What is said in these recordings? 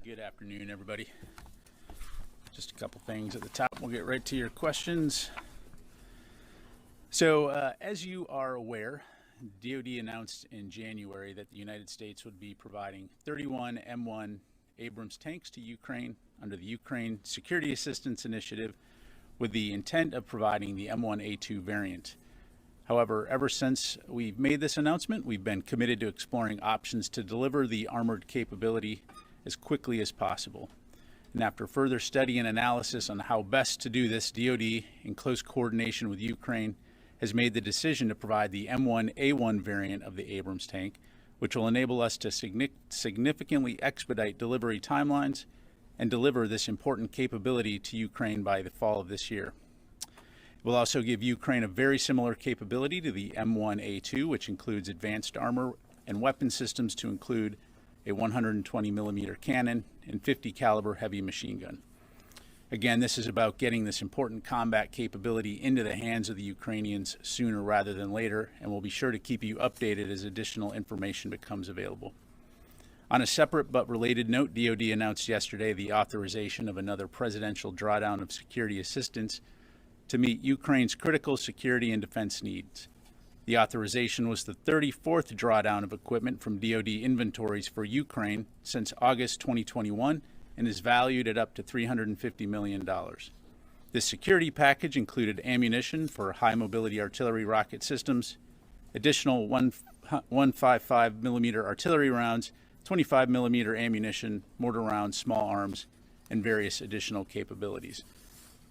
Good afternoon, everybody. Just a couple things at the top. We'll get right to your questions. So, as you are aware, DoD announced in January that the United States would be providing 31 M1 Abrams tanks to Ukraine under the Ukraine Security Assistance Initiative with the intent of providing the M1A2 variant. However, ever since we've made this announcement, we've been committed to exploring options to deliver the armored capability as quickly as possible. And after further study and analysis on how best to do this, DoD, in close coordination with Ukraine, has made the decision to provide the M1A1 variant of the Abrams tank, which will enable us to significantly expedite delivery timelines and deliver this important capability to Ukraine by the fall of this year. It will also give Ukraine a very similar capability to the M1A2, which includes advanced armor and weapon systems to include a 120 millimeter cannon and 50 caliber heavy machine gun. Again, this is about getting this important combat capability into the hands of the Ukrainians sooner rather than later, and we'll be sure to keep you updated as additional information becomes available. On a separate but related note, DoD announced yesterday the authorization of another presidential drawdown of security assistance to meet Ukraine's critical security and defense needs. The authorization was the 34th drawdown of equipment from DoD inventories for Ukraine since August 2021 and is valued at up to $350 million. This security package included ammunition for high-mobility artillery rocket systems, additional 155 millimeter artillery rounds, 25 millimeter ammunition, mortar rounds, small arms, and various additional capabilities.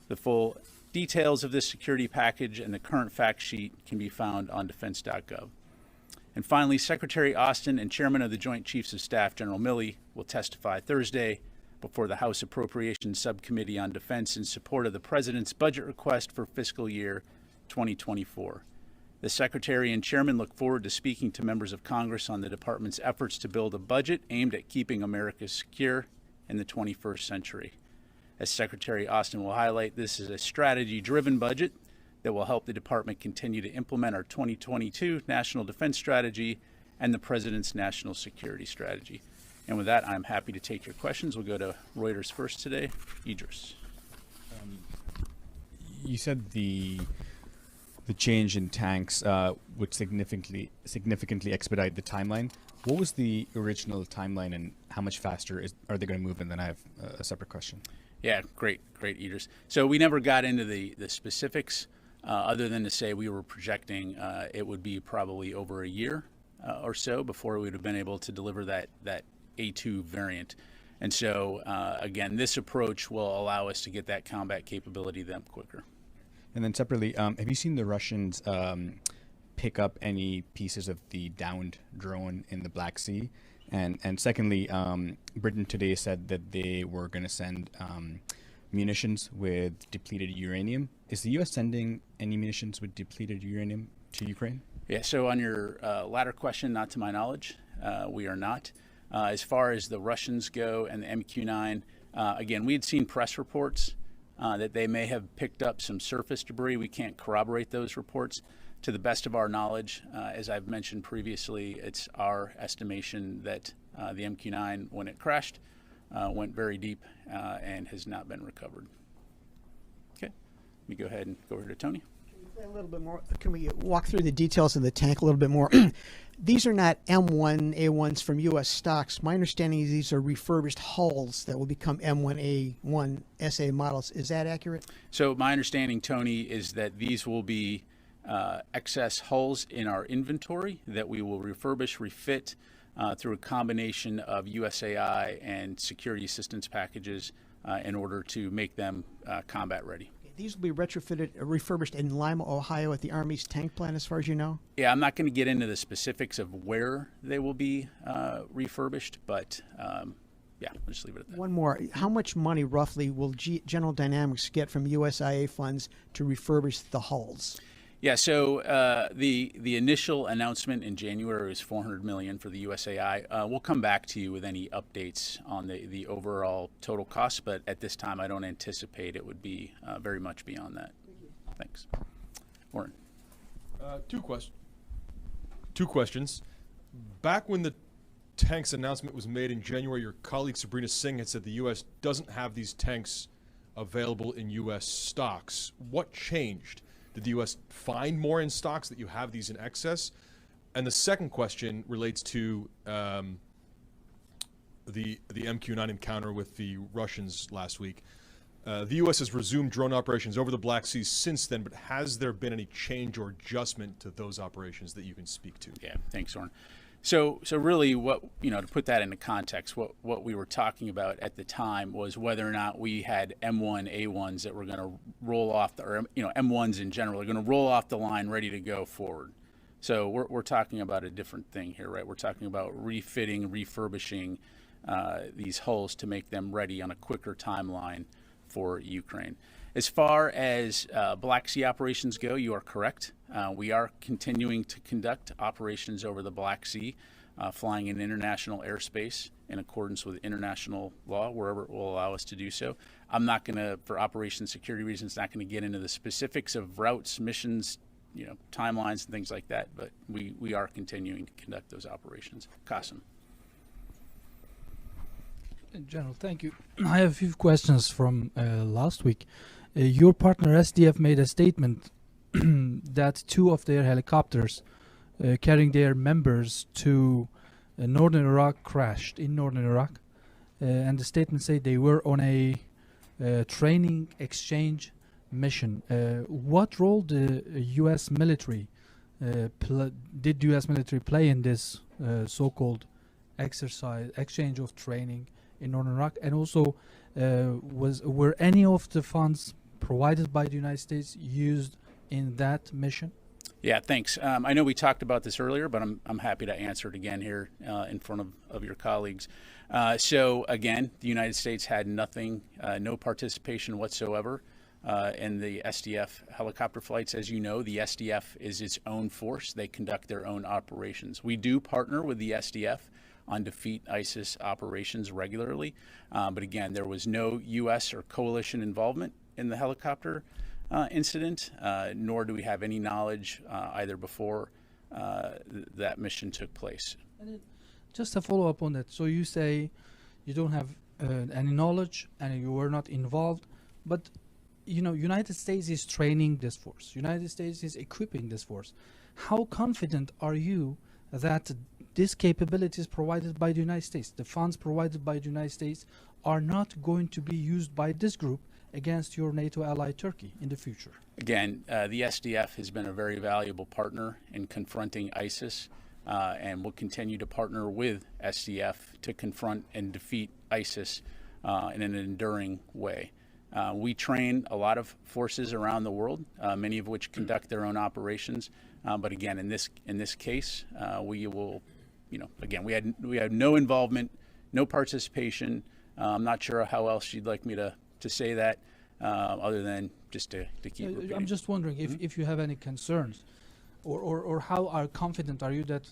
The full details of this security package and the current fact sheet can be found on defense.gov. And finally, Secretary Austin and Chairman of the Joint Chiefs of Staff, General Milley, will testify Thursday before the House Appropriations Subcommittee on Defense in support of the President's budget request for fiscal year 2024. The Secretary and Chairman look forward to speaking to members of Congress on the Department's efforts to build a budget aimed at keeping America secure in the 21st century. As Secretary Austin will highlight, this is a strategy-driven budget that will help the Department continue to implement our 2022 National Defense Strategy and the President's National Security Strategy. And with that, I'm happy to take your questions. We'll go to Reuters first today. Idris. You said the change in tanks would significantly expedite the timeline. What was the original timeline, and how much faster are they going to move? And then I have a separate question. Yeah, great, Idris. So we never got into the specifics other than to say we were projecting it would be probably over a year or so before we would have been able to deliver that A2 variant. And so, again, this approach will allow us to get that combat capability to them quicker. And then separately, have you seen the Russians pick up any pieces of the downed drone in the Black Sea? And secondly, Britain today said that they were going to send munitions with depleted uranium. Is the U.S. sending any munitions with depleted uranium to Ukraine? Yeah, so on your latter question, not to my knowledge, we are not. As far as the Russians go and the MQ-9, again, we had seen press reports that they may have picked up some surface debris. We can't corroborate those reports. To the best of our knowledge, as I've mentioned previously, it's our estimation that the MQ-9, when it crashed, went very deep and has not been recovered. Okay, let me go ahead and go over to Tony. A little bit more. Can we walk through the details of the tank a little bit more? These are not M1A1s from U.S. stocks. My understanding is these are refurbished hulls that will become M1A1 SA models. Is that accurate? So my understanding, Tony, is that these will be excess hulls in our inventory that we will refurbish, refit through a combination of USAI and security assistance packages in order to make them combat ready. These will be retrofitted, refurbished in Lima, Ohio at the Army's tank plant, as far as you know? Yeah, I'm not going to get into the specifics of where they will be refurbished, but yeah, I'll just leave it at that. One more. How much money roughly will General Dynamics get from USIA funds to refurbish the hulls? Yeah, so the initial announcement in January was $400 million for the USAI. We'll come back to you with any updates on the overall total cost, but at this time I don't anticipate it would be very much beyond that. Thanks. Warren. Two questions. Back when the tanks announcement was made in January, your colleague Sabrina Singh had said the U.S. doesn't have these tanks available in U.S. stocks. What changed? Did the U.S. find more in stocks that you have these in excess? And the second question relates to the MQ-9 encounter with the Russians last week. The U.S. has resumed drone operations over the Black Sea since then, but has there been any change or adjustment to those operations that you can speak to? Yeah, thanks, Oren. So really, what to put that into context, what we were talking about at the time was whether or not we had M1A1s that were going to roll off, or M1s in general are going to roll off the line, ready to go forward. So we're talking about a different thing here, right? We're talking about refitting, refurbishing these hulls to make them ready on a quicker timeline for Ukraine. As far as Black Sea operations go, you are correct. We are continuing to conduct operations over the Black Sea, flying in international airspace in accordance with international law, wherever it will allow us to do so. I'm not going to, for operation security reasons, not going to get into the specifics of routes, missions, timelines, and things like that, but we are continuing to conduct those operations. Qasim. General, thank you. I have a few questions from last week. Your partner SDF made a statement that 2 of their helicopters carrying their members to northern Iraq crashed in northern Iraq. And the statement said they were on a training exchange mission. What role did U.S. military play in this so-called exchange of training in northern Iraq? And also, were any of the funds provided by the United States used in that mission? Yeah, thanks. I know we talked about this earlier, but I'm happy to answer it again here in front of your colleagues. So again, the United States had nothing, no participation whatsoever in the SDF helicopter flights. As you know, the SDF is its own force. They conduct their own operations. We do partner with the SDF on defeat ISIS operations regularly. But again, there was no U.S. or coalition involvement in the helicopter incident, nor do we have any knowledge either before that mission took place. Just a follow-up on that. So you say you don't have any knowledge and you were not involved, but United States is training this force. United States is equipping this force. How confident are you that these capabilities provided by the United States, the funds provided by the United States, are not going to be used by this group against your NATO ally Turkey in the future? Again, the SDF has been a very valuable partner in confronting ISIS, and will continue to partner with SDF to confront and defeat ISIS in an enduring way. We train a lot of forces around the world, many of which conduct their own operations. But again, in this case, we will, again, we had no involvement, no participation. I'm not sure how else you'd like me to say that, other than just to keep repeating. I'm just wondering if you have any concerns, or how confident are you that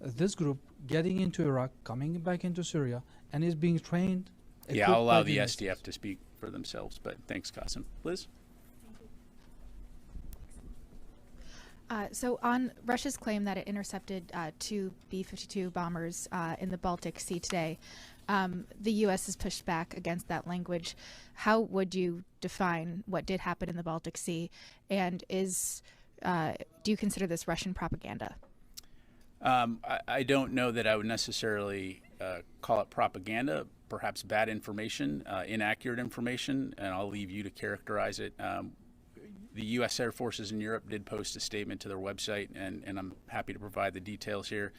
this group getting into Iraq, coming back into Syria, and is being trained? Yeah, I'll allow the SDF to speak for themselves, but thanks, Qasim. Liz? So on Russia's claim that it intercepted 2 B-52 bombers in the Baltic Sea today, the U.S. has pushed back against that language. How would you define what did happen in the Baltic Sea, and do you consider this Russian propaganda? I don't know that I would necessarily call it propaganda, perhaps bad information, inaccurate information, and I'll leave you to characterize it. The U.S. Air Forces in Europe did post a statement to their website, and I'm happy to provide the details here.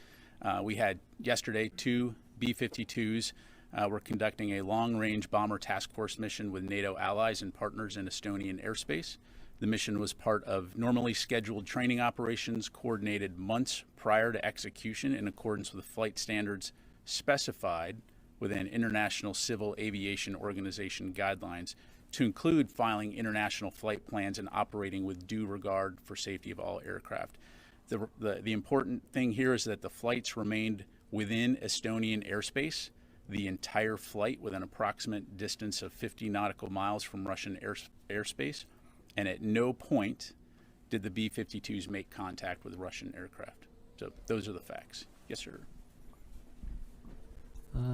We had yesterday 2 B-52s. We're conducting a long-range bomber task force mission with NATO allies and partners in Estonian airspace. The mission was part of normally scheduled training operations coordinated months prior to execution in accordance with flight standards specified within International Civil Aviation Organization guidelines, to include filing international flight plans and operating with due regard for safety of all aircraft. The important thing here is that the flights remained within Estonian airspace the entire flight, with an approximate distance of 50 nautical miles from Russian airspace, and at no point did the B-52s make contact with Russian aircraft. So those are the facts. Yes, sir.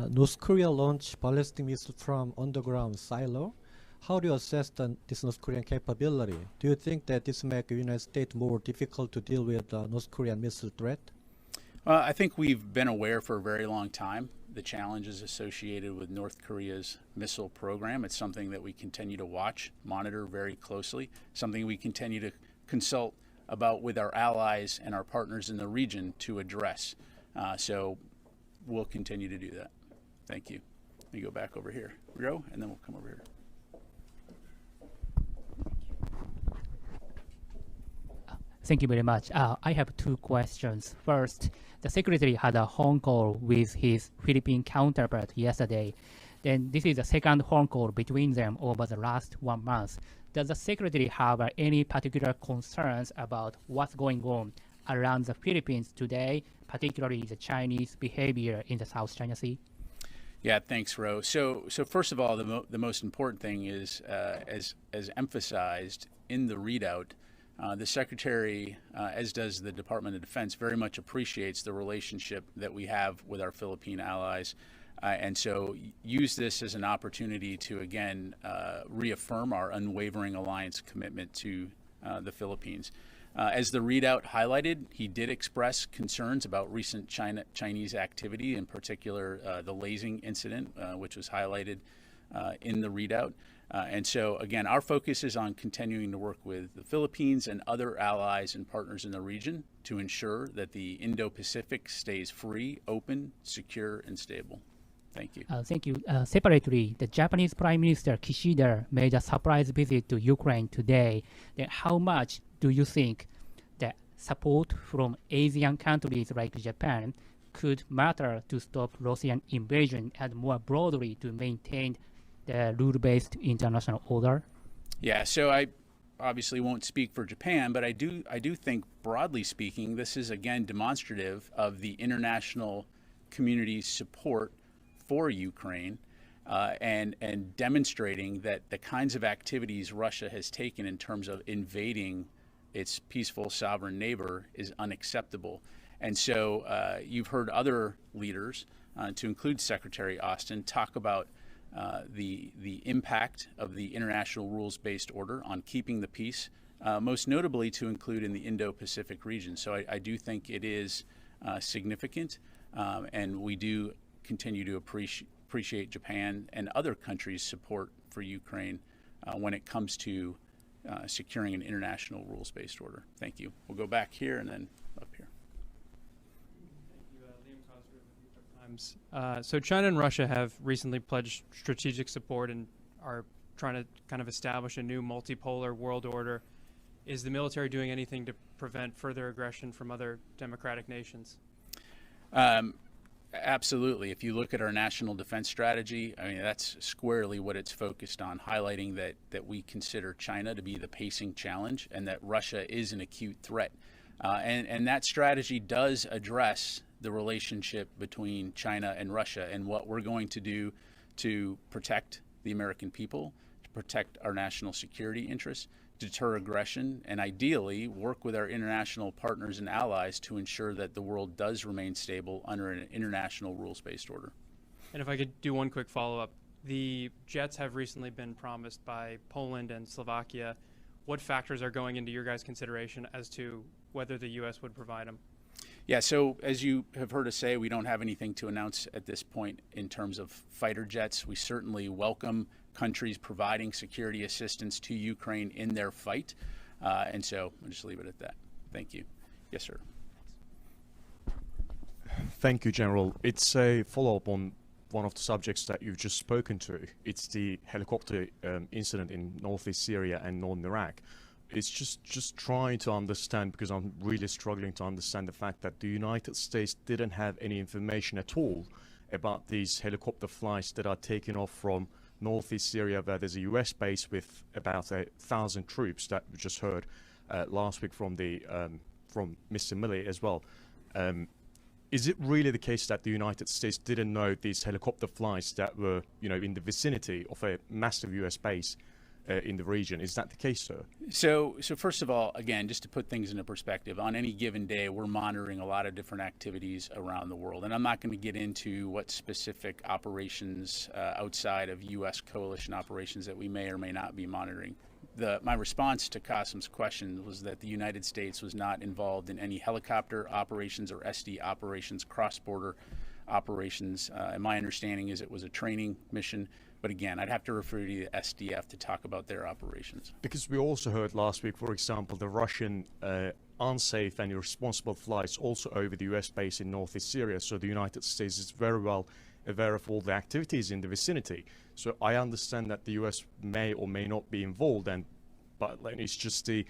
North Korea launched ballistic missiles from underground silo. How do you assess this North Korean capability? Do you think that this makes the United States more difficult to deal with the North Korean missile threat? I think we've been aware for a very long time the challenges associated with North Korea's missile program. It's something that we continue to watch, monitor very closely, something we continue to consult about with our allies and our partners in the region to address. So we'll continue to do that. Thank you. Let me go back over here, Ro, and then we'll come over here. Thank you very much. I have two questions. First, the secretary had a phone call with his Philippine counterpart yesterday. Then this is the second phone call between them over the last 1 month. Does the secretary have any particular concerns about what's going on around the Philippines today, particularly the Chinese behavior in the South China Sea? Yeah, thanks, Ro. So first of all, the most important thing is, as emphasized in the readout, the Secretary, as does the Department of Defense, very much appreciates the relationship that we have with our Philippine allies. And so use this as an opportunity to, again, reaffirm our unwavering alliance commitment to the Philippines. As the readout highlighted, he did express concerns about recent Chinese activity, in particular the lasing incident, which was highlighted in the readout. And so, again, our focus is on continuing to work with the Philippines and other allies and partners in the region to ensure that the Indo-Pacific stays free, open, secure, and stable. Thank you. Thank you. Separately, the Japanese Prime Minister Kishida made a surprise visit to Ukraine today. Then how much do you think that support from Asian countries like Japan could matter to stop Russian invasion and more broadly to maintain the rule-based international order? Yeah, so I obviously won't speak for Japan, but I do think, broadly speaking, this is again demonstrative of the international community's support for Ukraine and demonstrating that the kinds of activities Russia has taken in terms of invading its peaceful sovereign neighbor is unacceptable. And so you've heard other leaders, to include Secretary Austin, talk about the impact of the international rules-based order on keeping the peace, most notably to include in the Indo-Pacific region. So I do think it is significant, and we do continue to appreciate Japan and other countries' support for Ukraine when it comes to securing an international rules-based order. Thank you. We'll go back here and then up here. So China and Russia have recently pledged strategic support and are trying to kind of establish a new multipolar world order. Is the military doing anything to prevent further aggression from other democratic nations? Absolutely. If you look at our national defense strategy, I mean, that's squarely what it's focused on, highlighting that we consider China to be the pacing challenge and that Russia is an acute threat. And that strategy does address the relationship between China and Russia and what we're going to do to protect the American people, to protect our national security interests, deter aggression, and ideally work with our international partners and allies to ensure that the world does remain stable under an international rules-based order. And if I could do one quick follow-up, the jets have recently been promised by Poland and Slovakia. What factors are going into your guys' consideration as to whether the U.S. would provide them? Yeah, so as you have heard us say, we don't have anything to announce at this point in terms of fighter jets. We certainly welcome countries providing security assistance to Ukraine in their fight. And so I'll just leave it at that. Thank you. Yes, sir. Thank you, General. It's a follow-up on one of the subjects that you've just spoken to. It's the helicopter incident in northeast Syria and northern Iraq. It's just trying to understand, because I'm really struggling to understand the fact that the United States didn't have any information at all about these helicopter flights that are taking off from northeast Syria, where there's a US base with about 1,000 troops that we just heard last week from from Mr. Milley as well. Is it really the case that the United States didn't know these helicopter flights that were, in the vicinity of a massive US base in the region. Is that the case, sir? So first of all, again, just to put things into perspective, on any given day, we're monitoring a lot of different activities around the world. And I'm not going to get into what specific operations outside of U.S. coalition operations that we may or may not be monitoring. My response to Qasim's question was that the United States was not involved in any helicopter operations or SD operations, cross-border operations. And my understanding is it was a training mission. But again, I'd have to refer you to the SDF to talk about their operations. Because we also heard last week, for example, the Russian unsafe and irresponsible flights also over the US base in northeast Syria. So the United States is very well aware of all the activities in the vicinity. So I understand that the US may or may not be involved, but it's just the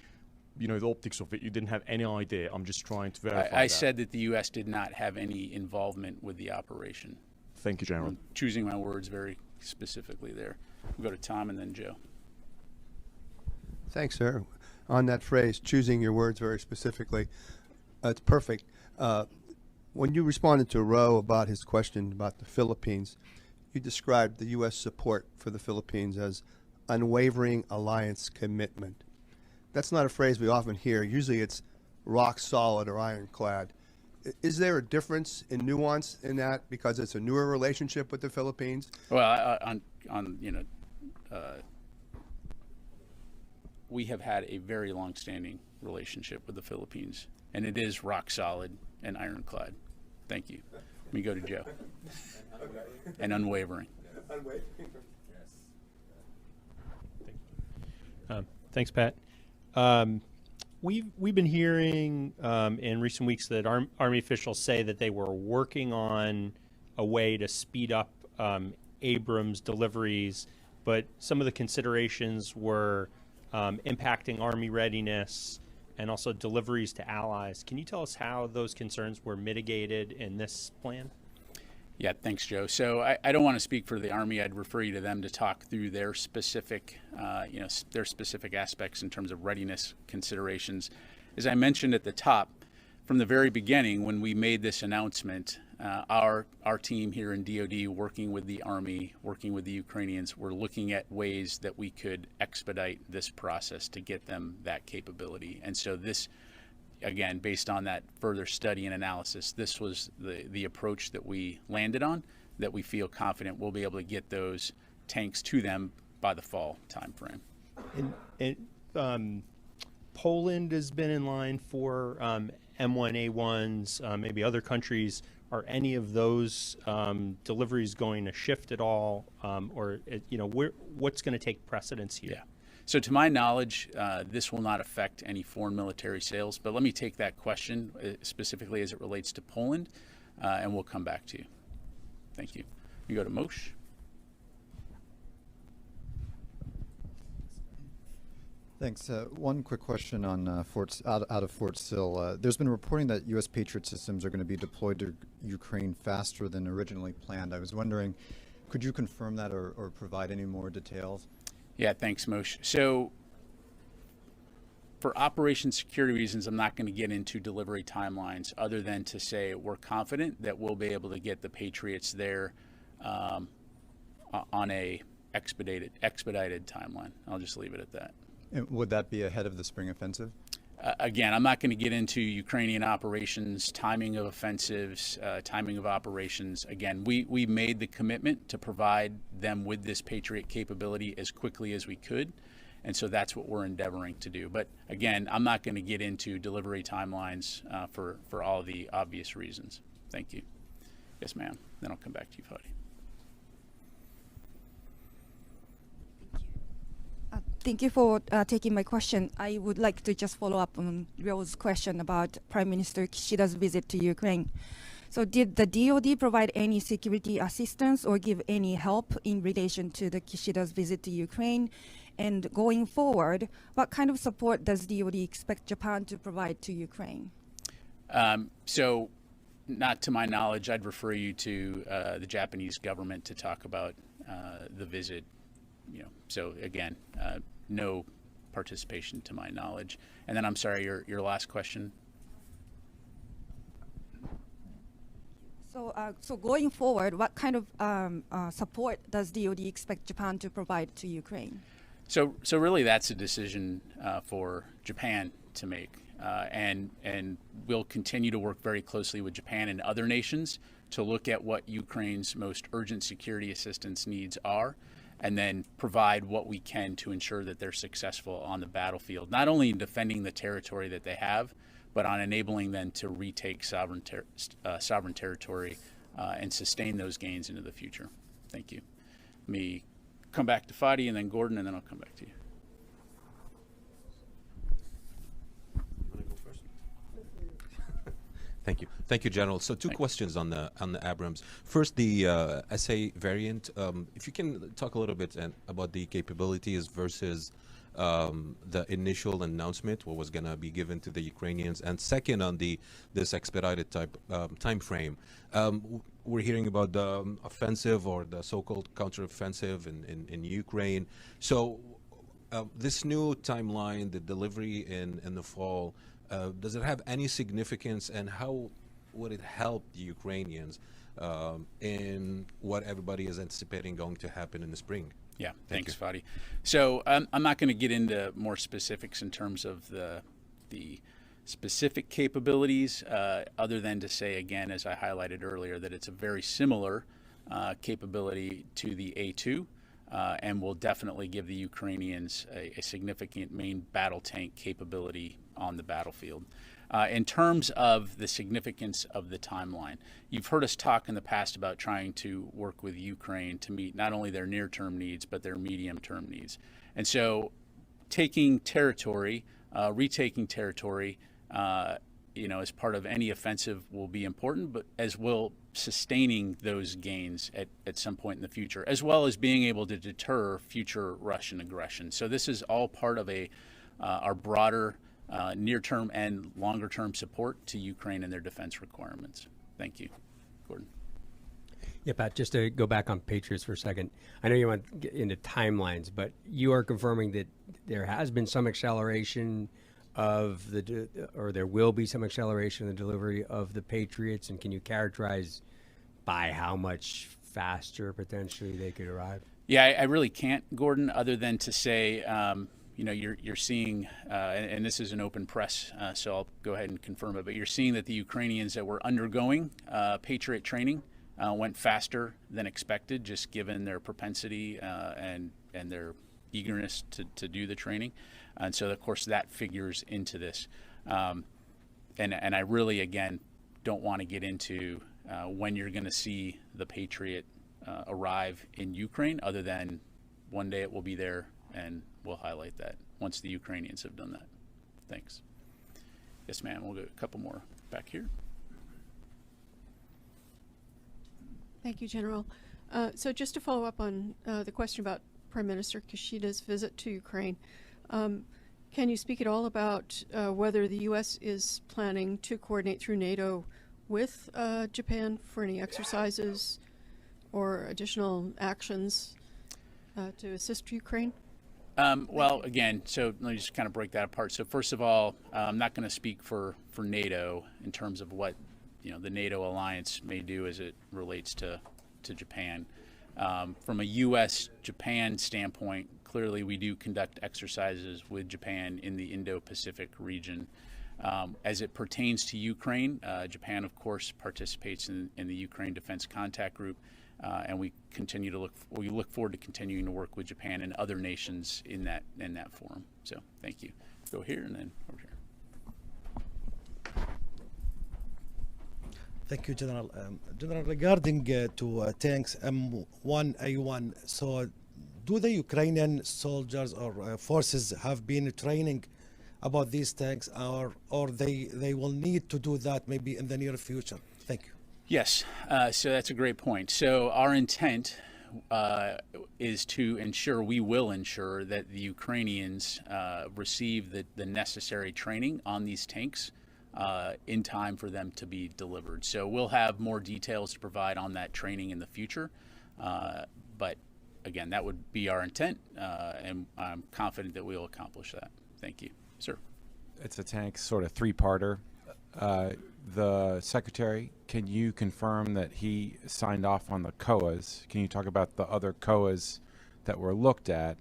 optics of it. You didn't have any idea. I'm just trying to verify I said that the U.S. did not have any involvement with the operation. Thank you, General. I'm choosing my words very specifically there. We'll go to Tom and then Joe. Thanks, sir. On that phrase, choosing your words very specifically, it's perfect. When you responded to Roe about his question about the Philippines, you described the U.S. support for the Philippines as unwavering alliance commitment. That's not a phrase we often hear. Usually it's rock solid or ironclad. Is there a difference in nuance in that because it's a newer relationship with the Philippines? Well, we have had a very long-standing relationship with the Philippines, and it is rock solid and ironclad. Thank you. Let me go to Joe. And unwavering. Thanks, Pat. We've been hearing in recent weeks that Army officials say that they were working on a way to speed up Abrams deliveries, but some of the considerations were impacting Army readiness and also deliveries to allies. Can you tell us how those concerns were mitigated in this plan? Yeah, thanks, Joe. So I don't want to speak for the Army. I'd refer you to them to talk through their specific, their specific aspects in terms of readiness considerations. As I mentioned at the top, from the very beginning, when we made this announcement, our team here in DoD, working with the Army, working with the Ukrainians, were looking at ways that we could expedite this process to get them that capability. And so this, again, based on that further study and analysis, this was the approach that we landed on, that we feel confident we'll be able to get those tanks to them by the fall timeframe. And Poland has been in line for M1A1s, maybe other countries. Are any of those deliveries going to shift at all, or what's going to take precedence here? Yeah. So to my knowledge, this will not affect any foreign military sales, but let me take that question specifically as it relates to Poland, and we'll come back to you. Thank you. You go to Moshe. Thanks. One quick question on out of Fort Sill. There's been reporting that U.S. Patriot systems are going to be deployed to Ukraine faster than originally planned. I was wondering, could you confirm that or provide any more details? Yeah, thanks, Moshe. So for operation security reasons, I'm not going to get into delivery timelines other than to say we're confident that we'll be able to get the Patriots there on a expedited timeline. I'll just leave it at that. And would that be ahead of the spring offensive? Again, I'm not going to get into Ukrainian operations, timing of offensives, timing of operations. Again, we made the commitment to provide them with this Patriot capability as quickly as we could, and so that's what we're endeavoring to do. But again, I'm not going to get into delivery timelines for all the obvious reasons. Thank you. Yes, ma'am. Then I'll come back to you, Fadi. Thank you for taking my question. I would like to just follow up on Ryo's question about Prime Minister Kishida's visit to Ukraine. So did the DoD provide any security assistance or give any help in relation to the Kishida's visit to Ukraine? And going forward, what kind of support does DoD expect Japan to provide to Ukraine? So not to my knowledge. I'd refer you to the Japanese government to talk about the visit. So again, no participation to my knowledge. And then I'm sorry, your last question. So going forward, what kind of support does DoD expect Japan to provide to Ukraine? So really, that's a decision for Japan to make, and we'll continue to work very closely with Japan and other nations to look at what Ukraine's most urgent security assistance needs are, and then provide what we can to ensure that they're successful on the battlefield, not only in defending the territory that they have, but on enabling them to retake sovereign territory and sustain those gains into the future. Thank you. Let me come back to Fadi and then Gordon, and then I'll come back to you. Thank you, General. So two questions on the Abrams. First, the SA variant. If you can talk a little bit about the capabilities versus the initial announcement, what was going to be given to the Ukrainians, and second, on this expedited time frame. We're hearing about the offensive or the so-called counteroffensive in Ukraine. So this new timeline, the delivery in the fall. Does it have any significance, and how would it help the Ukrainians in what everybody is anticipating going to happen in the spring? Yeah, thanks, Fadi. So I'm not going to get into more specifics in terms of the specific capabilities, other than to say, again, as I highlighted earlier, that it's a very similar capability to the A2. And will definitely give the Ukrainians a significant main battle tank capability on the battlefield. In terms of the significance of the timeline, you've heard us talk in the past about trying to work with Ukraine to meet not only their near-term needs, but their medium-term needs. And so taking territory, retaking territory, as part of any offensive will be important, but as will sustaining those gains at some point in the future, as well as being able to deter future Russian aggression. So this is all part of our broader near-term and longer-term support to Ukraine and their defense requirements. Thank you. Gordon. Yeah, Pat, just to go back on Patriots for a second. I know you want to get into timelines, but you are confirming that there has been some acceleration of or there will be some acceleration in the delivery of the Patriots, and can you characterize by how much faster potentially they could arrive? Yeah, I really can't, Gordon, other than to say, you're seeing, and this is an open press, so I'll go ahead and confirm it, but you're seeing that the Ukrainians that were undergoing Patriot training went faster than expected, just given their propensity and their eagerness to do the training. And so, of course, that figures into this. And I really, again, don't want to get into when you're going to see the Patriot arrive in Ukraine, other than one day it will be there, and we'll highlight that once the Ukrainians have done that. Thanks. Yes, ma'am. We'll go a couple more back here. Thank you, General. So just to follow up on the question about Prime Minister Kishida's visit to Ukraine, can you speak at all about whether the U.S. is planning to coordinate through NATO with Japan for any exercises or additional actions to assist Ukraine? Well, again, so let me just kind of break that apart. So first of all, I'm not going to speak for NATO in terms of what the NATO alliance may do as it relates to Japan. From a U.S.-Japan standpoint, clearly we do conduct exercises with Japan in the Indo-Pacific region. As it pertains to Ukraine, Japan, of course, participates in the Ukraine Defense Contact Group, and we look forward to continuing to work with Japan and other nations in that forum. So thank you. Go here and then over here. Thank you, General. General, regarding to tanks M1A1, so do the Ukrainian soldiers or forces have been training about these tanks, or they will need to do that maybe in the near future? Thank you. Yes, so that's a great point. So our intent is to ensure, we will ensure that the Ukrainians receive the necessary training on these tanks in time for them to be delivered. So we'll have more details to provide on that training in the future. But again, that would be our intent, and I'm confident that we'll accomplish that. Thank you. Sir. It's a tank sort of three-parter. The Secretary, can you confirm that he signed off on the COAs? Can you talk about the other COAs that were looked at?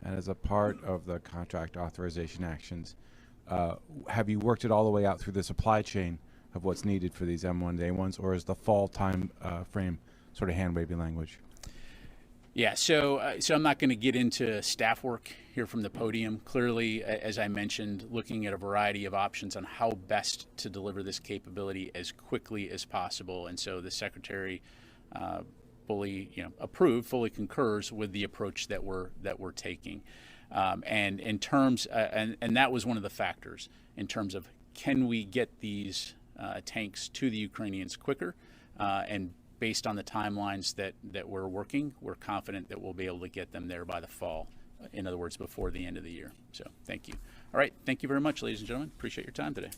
and as a part of the contract authorization actions, have you worked it all the way out through the supply chain of what's needed for these M1 to A1s, or is the fall time frame sort of hand-wavy language? Yeah, so I'm not going to get into staff work here from the podium. Clearly, as I mentioned, looking at a variety of options on how best to deliver this capability as quickly as possible. And so the Secretary fully approved, fully concurs with the approach that we're taking. And in terms, and that was one of the factors in terms of, can we get these tanks to the Ukrainians quicker? And based on the timelines that we're working, we're confident that we'll be able to get them there by the fall. In other words, before the end of the year. So thank you. All right. Thank you very much, ladies and gentlemen. Appreciate your time today.